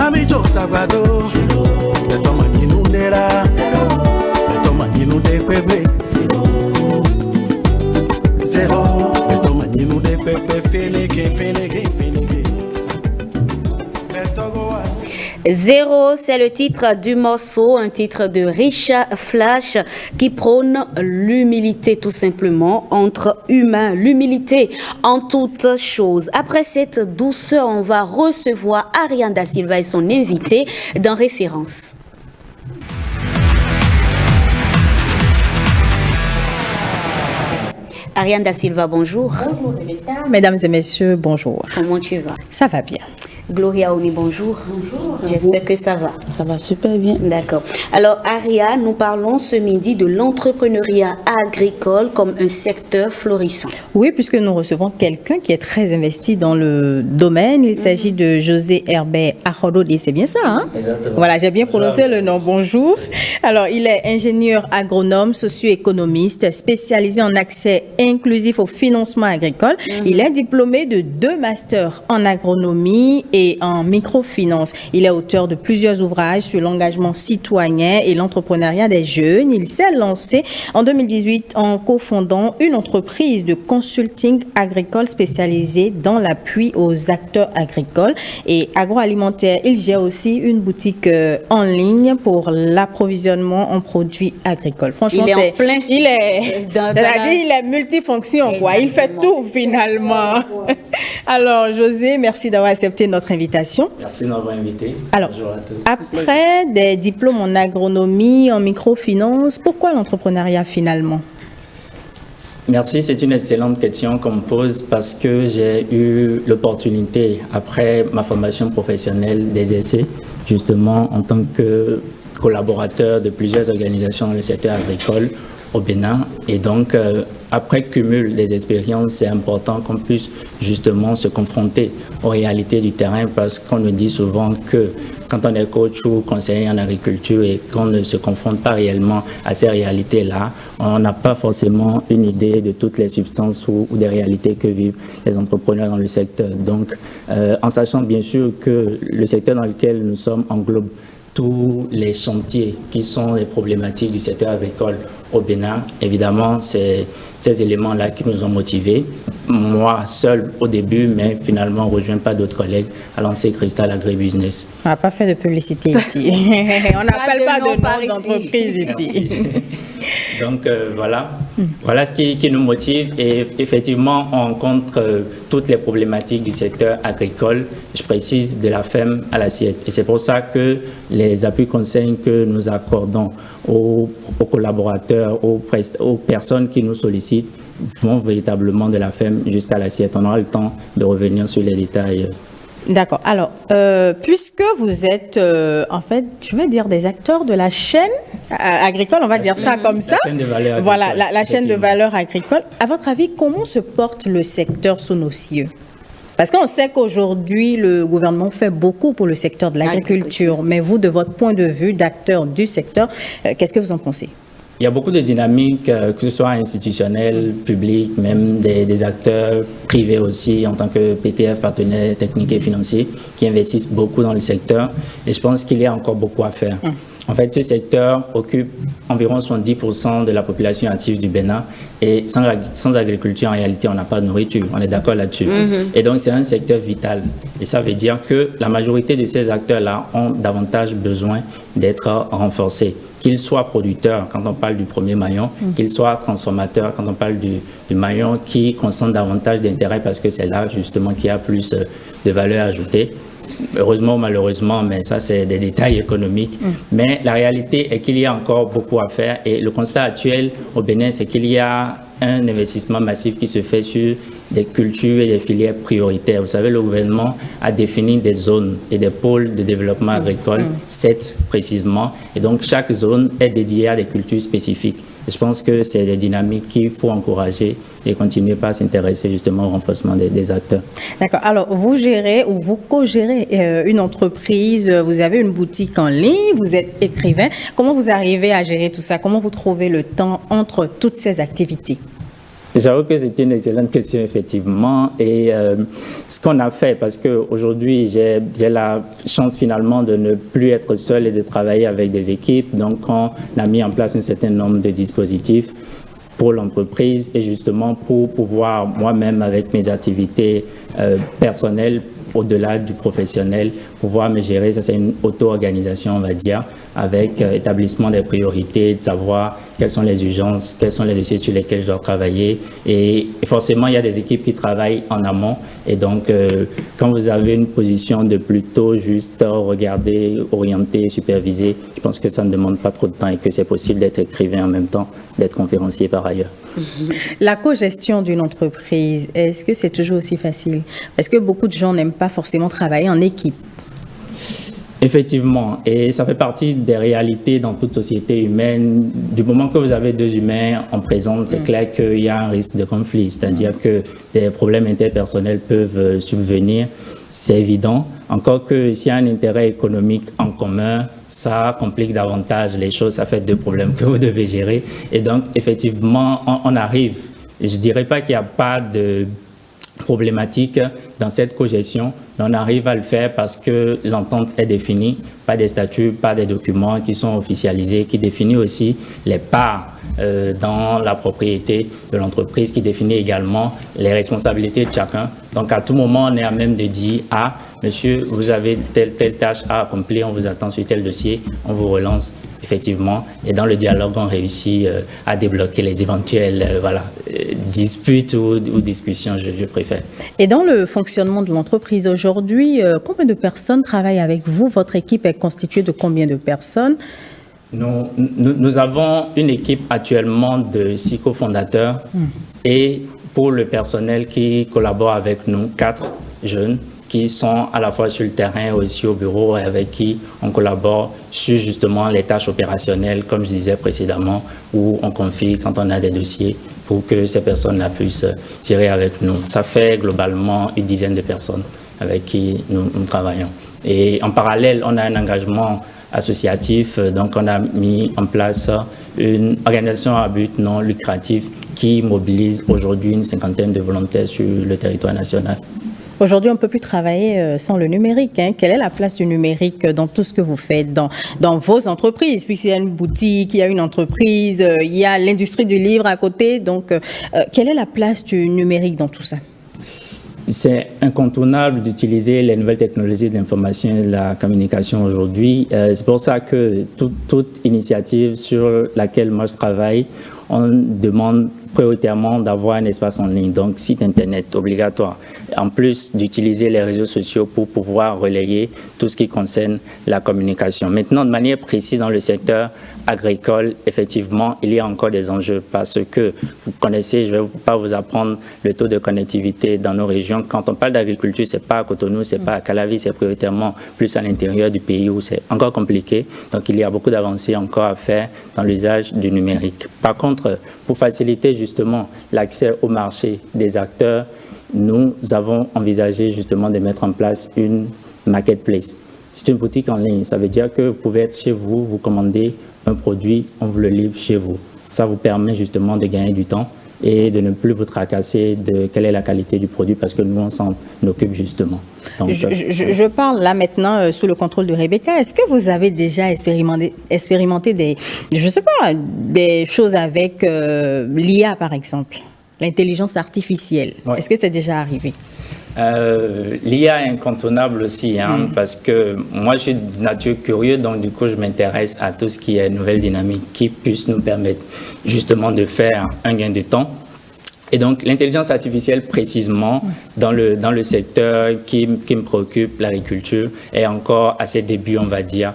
Amijo Tabado, the Tomaninu Nera, the Tomaninu de Pepe, Zero, the Tomaninu de Pepe, Feneke. Zéro, c'est le titre du morceau, un titre de Richa Flash qui prône l'humilité tout simplement entre humains, l'humilité en toutes choses. Après cette douceur, on va recevoir Ariane Da Silva et son invité dans Référence. Ariane Da Silva, bonjour. Bonjour, mesdames et messieurs, bonjour. Comment tu vas? Ça va bien. Gloria Oni, bonjour. Bonjour. J'espère que ça va. Ça va super bien. D'accord. Alors, Aria, nous parlons ce midi de l'entrepreneuriat agricole comme un secteur florissant. Oui, puisque nous recevons quelqu'un qui est très investi dans le domaine. Il s'agit de José Herbert Arododi. C'est bien ça, hein? Exactement. Voilà, j'ai bien prononcé le nom. Bonjour. Alors, il est ingénieur agronome, socio-économiste, spécialisé en accès inclusif au financement agricole. Il est diplômé de 2 masters en agronomie et en microfinance. Il est auteur de plusieurs ouvrages sur l'engagement citoyen et l'entrepreneuriat des jeunes. Il s'est lancé en 2018 en cofondant une entreprise de consulting agricole spécialisée dans l'appui aux acteurs agricoles et agroalimentaires. Il gère aussi une boutique en ligne pour l'approvisionnement en produits agricoles. Franchement, il est en plein. Il est multifonction, quoi. Il fait tout finalement. Alors, José, merci d'avoir accepté notre invitation. Merci de m'avoir invité. Alors, bonjour à tous. après des diplômes en agronomie, en microfinance, pourquoi l'entrepreneuriat finalement? Merci, c'est une excellente question qu'on me pose parce que j'ai eu l'opportunité, après ma formation professionnelle, d'exercer justement en tant que collaborateur de plusieurs organisations dans le secteur agricole au Bénin. Et donc, après cumul des expériences, c'est important qu'on puisse justement se confronter aux réalités du terrain parce qu'on nous dit souvent que quand on est coach ou conseiller en agriculture et qu'on ne se confronte pas réellement à ces réalités-là, on n'a pas forcément une idée de toutes les substances ou des réalités que vivent les entrepreneurs dans le secteur. Donc, en sachant bien sûr que le secteur dans lequel nous sommes englobe tous les chantiers qui sont les problématiques du secteur agricole au Bénin. Évidemment, c'est ces éléments-là qui nous ont motivés. Moi, seul au début, mais finalement, rejoint pas d'autres collègues à lancer Crystal Agribusiness. On n'a pas fait de publicité ici. On n'appelle pas de nom d'entreprise ici. Donc voilà ce qui nous motive et effectivement on rencontre toutes les problématiques du secteur agricole, je précise de la ferme à l'assiette. Et c'est pour ça que les appuis conseils que nous accordons aux collaborateurs, aux personnes qui nous sollicitent vont véritablement de la ferme jusqu'à l'assiette. On aura le temps de revenir sur les détails. D'accord. Alors, puisque vous êtes, en fait, je vais dire des acteurs de la chaîne agricole, on va dire ça comme ça. La chaîne de valeur agricole. Voilà, la chaîne de valeur agricole. À votre avis, comment se porte le secteur sous nos cieux? Parce qu'on sait qu'aujourd'hui, le gouvernement fait beaucoup pour le secteur de l'agriculture. Mais vous, de votre point de vue d'acteur du secteur, qu'est-ce que vous en pensez? Il y a beaucoup de dynamiques, que ce soit institutionnelles, publiques, même des acteurs privés aussi, en tant que PTF, partenaires techniques et financiers, qui investissent beaucoup dans le secteur. Et je pense qu'il y a encore beaucoup à faire. En fait, ce secteur occupe environ 70% de la population active du Bénin. Et sans agriculture, en réalité, on n'a pas de nourriture. On est d'accord là-dessus. Et donc, c'est un secteur vital. Et ça veut dire que la majorité de ces acteurs-là ont davantage besoin d'être renforcés. Qu'ils soient producteurs, quand on parle du premier maillon, qu'ils soient transformateurs, quand on parle du maillon qui concentre davantage d'intérêt parce que c'est là, justement, qu'il y a plus de valeur ajoutée. Heureusement ou malheureusement, mais ça c'est des détails économiques. Mais la réalité est qu'il y a encore beaucoup à faire et le constat actuel au Bénin, c'est qu'il y a un investissement massif qui se fait sur des cultures et des filières prioritaires. Vous savez, le gouvernement a défini des zones et des pôles de développement agricole, 7 précisément, et donc chaque zone est dédiée à des cultures spécifiques. Et je pense que c'est des dynamiques qu'il faut encourager et continuer par s'intéresser justement au renforcement des acteurs. D'accord. Alors, vous gérez ou vous co-gérez une entreprise, vous avez une boutique en ligne, vous êtes écrivain. Comment vous arrivez à gérer tout ça? Comment vous trouvez le temps entre toutes ces activités? J'avoue que c'est une excellente question, effectivement. Et ce qu'on a fait, parce qu'aujourd'hui, j'ai la chance finalement de ne plus être seul et de travailler avec des équipes. Donc, on a mis en place un certain nombre de dispositifs pour l'entreprise et justement pour pouvoir moi-même, avec mes activités personnelles, au-delà du professionnel, pouvoir me gérer. Ça, c'est une auto-organisation, on va dire, avec établissement des priorités, de savoir quelles sont les urgences, quels sont les dossiers sur lesquels je dois travailler. Et forcément, il y a des équipes qui travaillent en amont. Et donc, quand vous avez une position de plutôt juste regarder, orienter, superviser, je pense que ça ne demande pas trop de temps et que c'est possible d'être écrivain en même temps, d'être conférencier par ailleurs. La co-gestion d'une entreprise, est-ce que c'est toujours aussi facile? Parce que beaucoup de gens n'aiment pas forcément travailler en équipe. Effectivement, et ça fait partie des réalités dans toute société humaine. Du moment que vous avez deux humains en présence, c'est clair qu'il y a un risque de conflit, c'est-à-dire que des problèmes interpersonnels peuvent subvenir, c'est évident. Encore que s'il y a un intérêt économique en commun, ça complique davantage les choses, ça fait deux problèmes que vous devez gérer. Et donc, effectivement, on arrive. Je ne dirais pas qu'il n'y a pas de problématique dans cette co-gestion, mais on arrive à le faire parce que l'entente est définie, pas des statuts, pas des documents qui sont officialisés, qui définissent aussi les parts dans la propriété de l'entreprise, qui définit également les responsabilités de chacun. Donc à tout moment, on est à même de dire « Ah, monsieur, vous avez telle tâche à accomplir, on vous attend sur tel dossier, on vous relance ». Effectivement, et dans le dialogue, on réussit à débloquer les éventuelles disputes ou discussions, je préfère. Et dans le fonctionnement de l'entreprise aujourd'hui, combien de personnes travaillent avec vous? Votre équipe est constituée de combien de personnes? Nous avons une équipe actuellement de 6 cofondateurs et pour le personnel qui collabore avec nous, 4 jeunes qui sont à la fois sur le terrain et aussi au bureau et avec qui on collabore sur justement les tâches opérationnelles, comme je disais précédemment, où on confie quand on a des dossiers pour que ces personnes-là puissent gérer avec nous. Ça fait globalement une dizaine de personnes avec qui nous travaillons. Et en parallèle, on a un engagement associatif, donc on a mis en place une organisation à but non lucratif qui mobilise aujourd'hui une 50aine de volontaires sur le territoire national. Aujourd'hui, on ne peut plus travailler sans le numérique. Quelle est la place du numérique dans tout ce que vous faites, dans vos entreprises? Puisqu'il y a une boutique, il y a une entreprise, il y a l'industrie du livre à côté. Donc, quelle est la place du numérique dans tout ça? C'est incontournable d'utiliser les nouvelles technologies de l'information et de la communication aujourd'hui. C'est pour ça que toute initiative sur laquelle moi je travaille, on demande prioritairement d'avoir un espace en ligne, donc site internet obligatoire. En plus d'utiliser les réseaux sociaux pour pouvoir relayer tout ce qui concerne la communication. Maintenant, de manière précise dans le secteur agricole, effectivement, il y a encore des enjeux parce que vous connaissez, je ne vais pas vous apprendre le taux de connectivité dans nos régions. Quand on parle d'agriculture, c'est pas à Cotonou, c'est pas à Calavi, c'est prioritairement plus à l'intérieur du pays où c'est encore compliqué. Donc, il y a beaucoup d'avancées encore à faire dans l'usage du numérique. Par contre, pour faciliter justement l'accès au marché des acteurs, nous avons envisagé justement de mettre en place une marketplace. C'est une boutique en ligne. Ça veut dire que vous pouvez être chez vous, vous commandez un produit, on vous le livre chez vous. Ça vous permet justement de gagner du temps et de ne plus vous tracasser de quelle est la qualité du produit parce que nous, on s'en occupe justement. Donc, je parle là maintenant sous le contrôle de Rebecca. Est-ce que vous avez déjà expérimenté des choses avec l'IA par exemple, l'intelligence artificielle? Ouais. Est-ce que c'est déjà arrivé? L'IA est incontournable aussi, parce que moi je suis de nature curieuse, donc du coup je m'intéresse à tout ce qui est nouvelle dynamique qui puisse nous permettre justement de faire un gain de temps. Et donc l'intelligence artificielle précisément dans le secteur qui me préoccupe, l'agriculture, est encore à ses débuts, on va dire,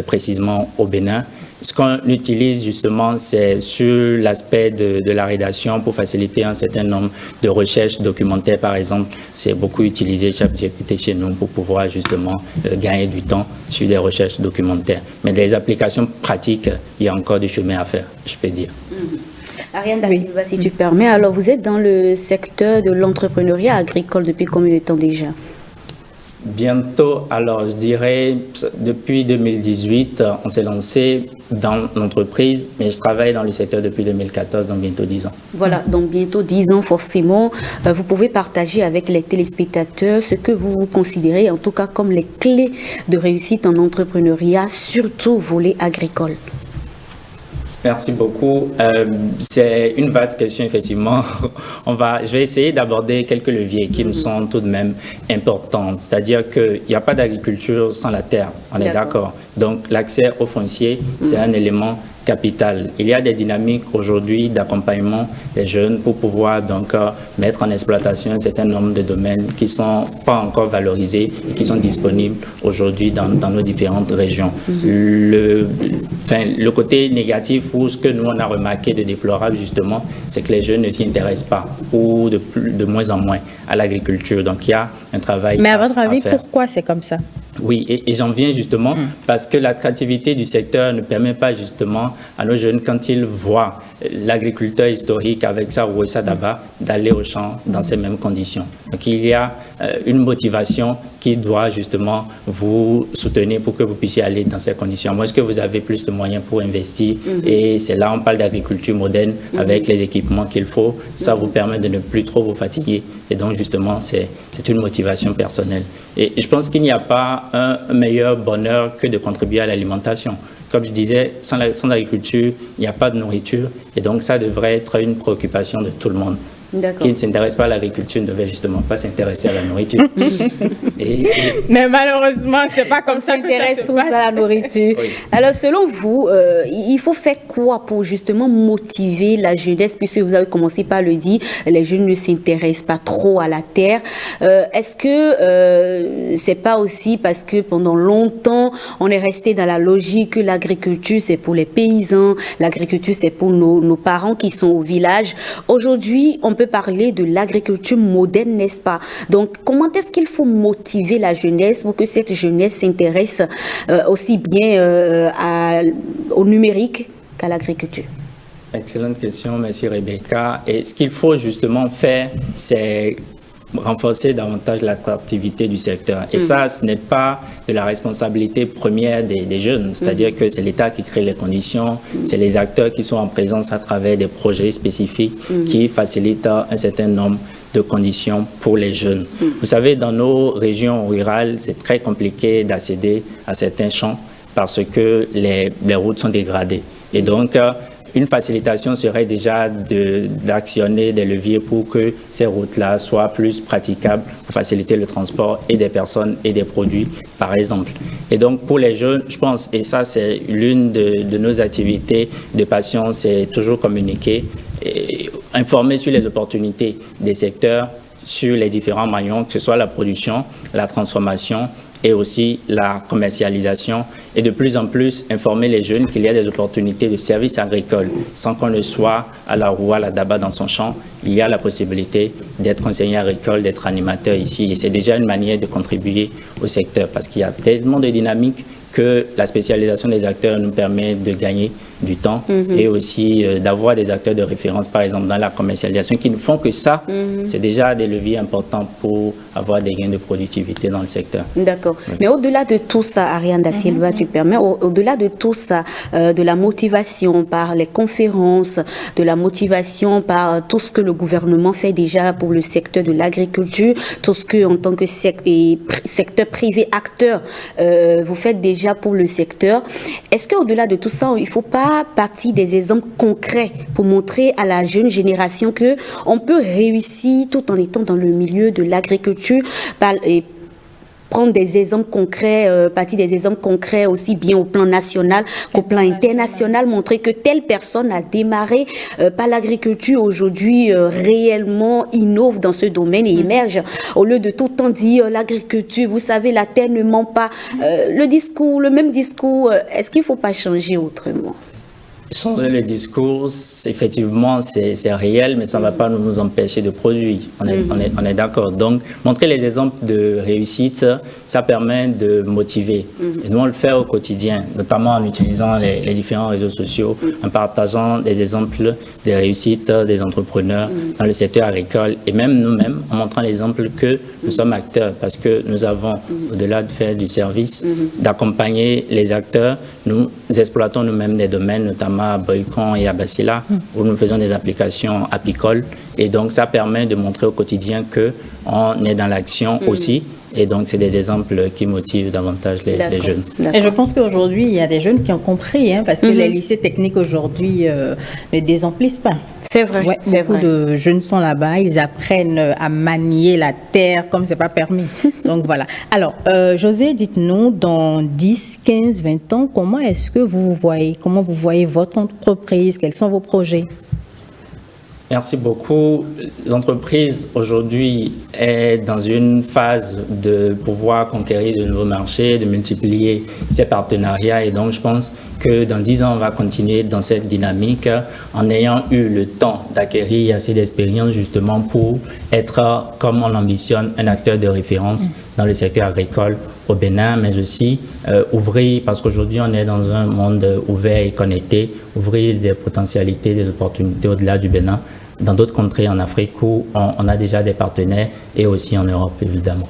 précisément au Bénin. Ce qu'on utilise justement, c'est sur l'aspect de la rédaction pour faciliter un certain nombre de recherches documentaires, par exemple. C'est beaucoup utilisé ChatGPT chez nous pour pouvoir justement gagner du temps sur les recherches documentaires. Mais des applications pratiques, il y a encore du chemin à faire, je peux dire. Ariane Da Silva, si tu permets. Alors, vous êtes dans le secteur de l'entrepreneuriat agricole depuis combien de temps déjà? Bientôt, alors je dirais, depuis 2018, on s'est lancé dans l'entreprise, mais je travaille dans le secteur depuis 2014, donc bientôt 10 ans. Voilà, donc bientôt 10 ans forcément. Vous pouvez partager avec les téléspectateurs ce que vous considérez en tout cas comme les clés de réussite en entrepreneuriat, surtout volet agricole. Merci beaucoup. C'est une vaste question, effectivement. Je vais essayer d'aborder quelques leviers qui me sont tout de même importants. C'est-à-dire qu'il n'y a pas d'agriculture sans la terre. On est d'accord. Donc, l'accès au foncier, c'est un élément capital. Il y a des dynamiques aujourd'hui d'accompagnement des jeunes pour pouvoir donc mettre en exploitation un certain nombre de domaines qui ne sont pas encore valorisés et qui sont disponibles aujourd'hui dans nos différentes régions. Le côté négatif ou ce que nous on a remarqué de déplorable justement, c'est que les jeunes ne s'y intéressent pas ou de moins en moins à l'agriculture. Donc il y a un travail à faire. Mais à votre avis, pourquoi c'est comme ça? Oui, et j'en viens justement parce que l'attractivité du secteur ne permet pas justement à nos jeunes, quand ils voient l'agriculteur historique avec sa roue et sa daba, d'aller au champ dans ces mêmes conditions. Donc il y a une motivation qui doit justement vous soutenir pour que vous puissiez aller dans ces conditions. Moi, est-ce que vous avez plus de moyens pour investir? Et c'est là on parle d'agriculture moderne avec les équipements qu'il faut. Ça vous permet de ne plus trop vous fatiguer. Et donc justement, c'est une motivation personnelle. Et je pense qu'il n'y a pas un meilleur bonheur que de contribuer à l'alimentation. Comme je disais, sans l'agriculture, il n'y a pas de nourriture. Et donc, ça devrait être une préoccupation de tout le monde. Qui ne s'intéresse pas à l'agriculture ne devait justement pas s'intéresser à la nourriture. Mais malheureusement, c'est pas comme ça que ça se passe. À la nourriture. Oui. Alors, selon vous, il faut faire quoi pour justement motiver la jeunesse, puisque vous avez commencé par le dire, les jeunes ne s'intéressent pas trop à la terre. Est-ce que c'est pas aussi parce que pendant longtemps, on est resté dans la logique que l'agriculture, c'est pour les paysans, l'agriculture, c'est pour nos parents qui sont au village. Aujourd'hui, on peut parler de l'agriculture moderne, n'est-ce pas? Donc, comment est-ce qu'il faut motiver la jeunesse pour que cette jeunesse s'intéresse aussi bien au numérique qu'à l'agriculture? Excellente question, merci Rebecca. Et ce qu'il faut justement faire, c'est renforcer davantage l'attractivité du secteur. Et ça, ce n'est pas de la responsabilité première des jeunes. C'est-à-dire que c'est l'État qui crée les conditions, c'est les acteurs qui sont en présence à travers des projets spécifiques qui facilitent un certain nombre de conditions pour les jeunes. Vous savez, dans nos régions rurales, c'est très compliqué d'accéder à certains champs parce que les routes sont dégradées. Et donc, une facilitation serait déjà d'actionner des leviers pour que ces routes-là soient plus praticables pour faciliter le transport et des personnes et des produits, par exemple. Et donc, pour les jeunes, je pense, et ça, c'est l'une de nos activités de passion, c'est toujours communiquer et informer sur les opportunités des secteurs, sur les différents maillons, que ce soit la production, la transformation, et aussi la commercialisation, et de plus en plus informer les jeunes qu'il y a des opportunités de services agricoles. Sans qu'on ne soit à la roue, à la daba dans son champ, il y a la possibilité d'être enseignant agricole, d'être animateur ici. Et c'est déjà une manière de contribuer au secteur, parce qu'il y a tellement de dynamiques que la spécialisation des acteurs nous permet de gagner du temps et aussi d'avoir des acteurs de référence, par exemple, dans la commercialisation, qui ne font que ça. C'est déjà des leviers importants pour avoir des gains de productivité dans le secteur. D'accord. Oui. Mais au-delà de tout ça, Ariane Da Silva, tu permets, au-delà de tout ça, de la motivation par les conférences, de la motivation par tout ce que le gouvernement fait déjà pour le secteur de l'agriculture, tout ce que, en tant que secteur privé, acteur, vous faites déjà pour le secteur. Est-ce qu'au-delà de tout ça, il ne faut pas partir des exemples concrets pour montrer à la jeune génération que on peut réussir tout en étant dans le milieu de l'agriculture et prendre des exemples concrets, partir des exemples concrets aussi bien au plan national qu'au plan international, montrer que telle personne a démarré par l'agriculture aujourd'hui réellement innove dans ce domaine et émerge. Au lieu de tout le temps dire l'agriculture, vous savez, la terre ne ment pas. Le même discours, est-ce qu'il ne faut pas changer autrement? Changer le discours, effectivement, c'est réel, mais ça ne va pas nous empêcher de produire. On est d'accord. Donc, montrer les exemples de réussite, ça permet de motiver. Et nous, on le fait au quotidien, notamment en utilisant les différents réseaux sociaux, en partageant des exemples des réussites des entrepreneurs dans le secteur agricole et même nous-mêmes, en montrant l'exemple que nous sommes acteurs, parce que nous avons, au-delà de faire du service, d'accompagner les acteurs, nous exploitons nous-mêmes des domaines, notamment à Boycon et à Basila, où nous faisons des applications apicoles. Et donc, ça permet de montrer au quotidien qu'on est dans l'action aussi. Et donc, c'est des exemples qui motivent davantage les jeunes. Et je pense qu'aujourd'hui, il y a des jeunes qui ont compris, parce que les lycées techniques aujourd'hui ne désemplissent pas. C'est vrai. Ouais, beaucoup de jeunes sont là-bas, ils apprennent à manier la terre comme c'est pas permis. Donc voilà. Alors, José, dites-nous, dans 10, 15, 20 ans, comment est-ce que vous voyez, comment vous voyez votre entreprise, quels sont vos projets? Merci beaucoup. L'entreprise aujourd'hui est dans une phase de pouvoir conquérir de nouveaux marchés, de multiplier ses partenariats et donc je pense que dans 10 ans, on va continuer dans cette dynamique en ayant eu le temps d'acquérir assez d'expérience justement pour être, comme on l'ambitionne, un acteur de référence dans le secteur agricole au Bénin, mais aussi ouvrir, parce qu'aujourd'hui on est dans un monde ouvert et connecté, ouvrir des potentialités, des opportunités au-delà du Bénin, dans d'autres contrées en Afrique où on a déjà des partenaires et aussi en Europe évidemment.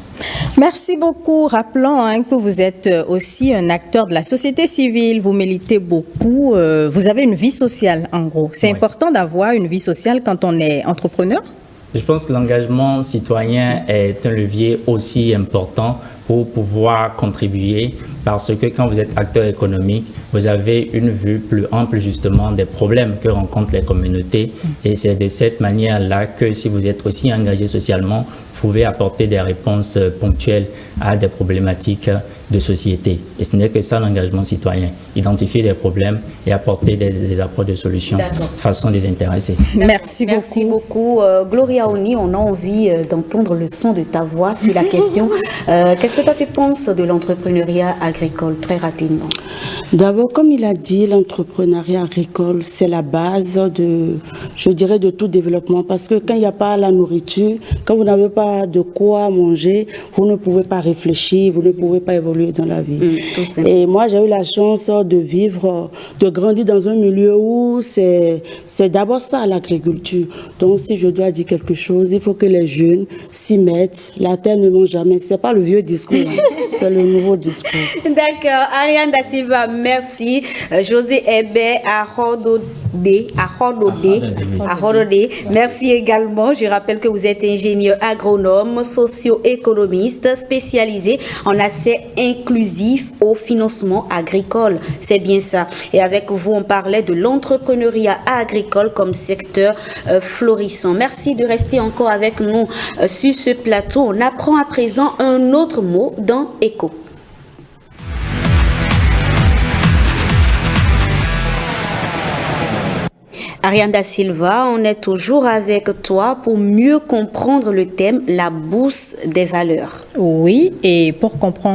Merci beaucoup. Rappelons que vous êtes aussi un acteur de la société civile, vous militez beaucoup, vous avez une vie sociale en gros. C'est important d'avoir une vie sociale quand on est entrepreneur? Je pense que l'engagement citoyen est un levier aussi important pour pouvoir contribuer parce que quand vous êtes acteur économique, vous avez une vue plus ample justement des problèmes que rencontrent les communautés et c'est de cette manière-là que si vous êtes aussi engagé socialement, vous pouvez apporter des réponses ponctuelles à des problématiques de société. Et ce n'est que ça l'engagement citoyen, identifier des problèmes et apporter des apports de solutions de façon désintéressée. Merci beaucoup. Merci beaucoup. Gloria Oni, on a envie d'entendre le son de ta voix sur la question. Qu'est-ce que toi tu penses de l'entrepreneuriat agricole, très rapidement? D'abord, comme il a dit, l'entrepreneuriat agricole, c'est la base de, je dirais, de tout développement. Parce que quand il n'y a pas la nourriture, quand vous n'avez pas de quoi manger, vous ne pouvez pas réfléchir, vous ne pouvez pas évoluer dans la vie. Et moi, j'ai eu la chance de vivre, de grandir dans un milieu où c'est d'abord ça, l'agriculture. Donc, si je dois dire quelque chose, il faut que les jeunes s'y mettent. La terre ne mange jamais. C'est pas le vieux discours, c'est le nouveau discours. D'accord. Ariane Da Silva, merci. José Hébé, Ahododé, merci également. Je rappelle que vous êtes ingénieur agronome, socio-économiste, spécialisé en accès inclusif au financement agricole. C'est bien ça. Et avec vous, on parlait de l'entrepreneuriat agricole comme secteur florissant. Merci de rester encore avec nous sur ce plateau. On apprend à présent un autre mot dans Écho. Ariane Da Silva, on est toujours avec toi pour mieux comprendre le thème, la bourse des valeurs. Oui, et pour comprendre